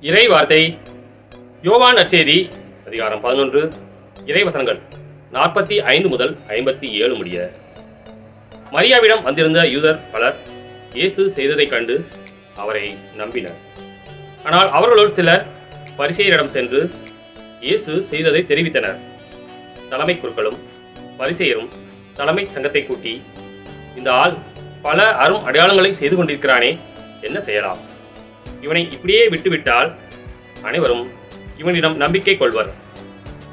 இறை வார்த்தை யோவான் நற்செய்தி அதிகாரம் 11 இறைவசனங்கள் 45 முதல் 57 முடிய. மரியாவிடம் வந்திருந்த யூதர் பலர் இயேசு செய்ததைக் கண்டு அவரை நம்பினர். ஆனால் அவர்களுள் சிலர் பரிசேயரிடம் சென்று இயேசு செய்ததை தெரிவித்தனர். தலைமை குருக்களும் பரிசேயரும் தலைமை சங்கத்தை கூட்டி, இந்த ஆள் பல அரும் அடையாளங்களை செய்து கொண்டிருக்கிறானே, என்ன செய்யலாம்? இவனை இப்படியே விட்டுவிட்டால் அனைவரும் இவனிடம் நம்பிக்கை கொள்வர்.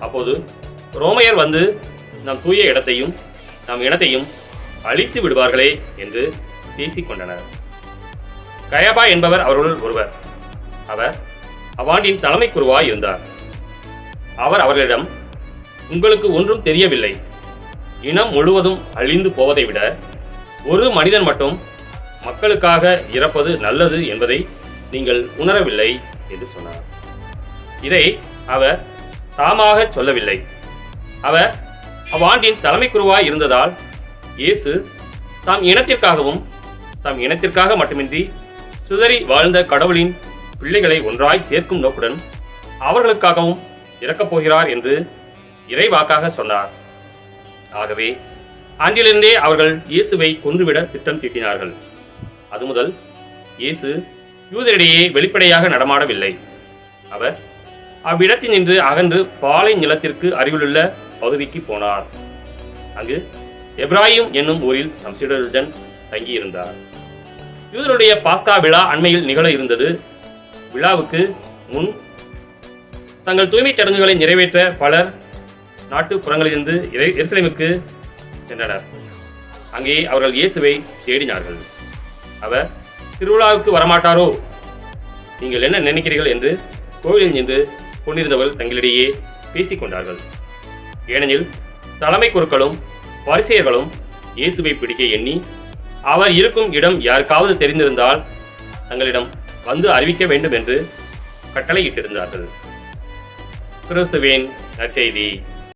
அப்போது ரோமையர் வந்து நம் தூய இடத்தையும் நம் இனத்தையும் அழித்து விடுவார்களே என்று பேசிக்கொண்டனர். கயபா என்பவர் அவர்களுள் ஒருவர். அவர் அவ்வாண்டின் தலைமை குருவாய் இருந்தார். அவர் அவர்களிடம், உங்களுக்கு ஒன்றும் தெரியவில்லை. இனம் முழுவதும் அழிந்து போவதை விட ஒரு மனிதன் மட்டும் மக்களுக்காக இறப்பது நல்லது என்பதை நீங்கள் உணரவில்லை என்று சொன்னார். இதை அவர் தாமாக சொல்லவில்லை. அவர் அவ்வாண்டின் தலைமை குருவாய் இருந்ததால் இயேசு தாம் இனத்திற்காக மட்டுமின்றி சிதறி வாழ்ந்த கடவுளின் பிள்ளைகளை ஒன்றாய் சேர்க்கும் நோக்குடன் அவர்களுக்காகவும் இறக்கப் போகிறார் என்று இறைவாக்காக சொன்னார். ஆகவே அன்றிலிருந்தே அவர்கள் இயேசுவை கொன்றுவிட திட்டம் தீட்டினார்கள். அது முதல் இயேசு யூதரிடையே வெளிப்படையாக நடமாடவில்லை. அவர் அவ்விடத்தினின்று அகன்று பாலை நிலத்திற்கு அருகிலுள்ள பகுதிக்கு போனார். அங்கு எப்ராயிம் என்னும் ஊரில் தம் சீடருடன் தங்கியிருந்தார். யூதருடைய பாஸ்கா விழா அண்மையில் நிகழ இருந்தது. விழாவுக்கு முன் தங்கள் தூய்மைச் சடங்குகளை நிறைவேற்ற பலர் நாட்டுப்புறங்களிலிருந்து எருசலேமுக்கு சென்றனர். அங்கே அவர்கள் இயேசுவை தேடினார்கள். அவர் திருவிழாவுக்கு வரமாட்டாரோ, நீங்கள் என்ன நினைக்கிறீர்கள் என்று கோவிலில் நின்று கொண்டிருந்தவர்கள் தங்களிடையே பேசிக்கொண்டார்கள். ஏனெனில் தலைமை குருக்களும் பரிசேயர்களும் இயேசுவை பிடிக்க எண்ணி அவர் இருக்கும் இடம் யாருக்காவது தெரிந்திருந்தால் தங்களிடம் வந்து அறிவிக்க வேண்டும் என்று கட்டளையிட்டிருந்தார்கள். கிறிஸ்துவின் நற்செய்தி.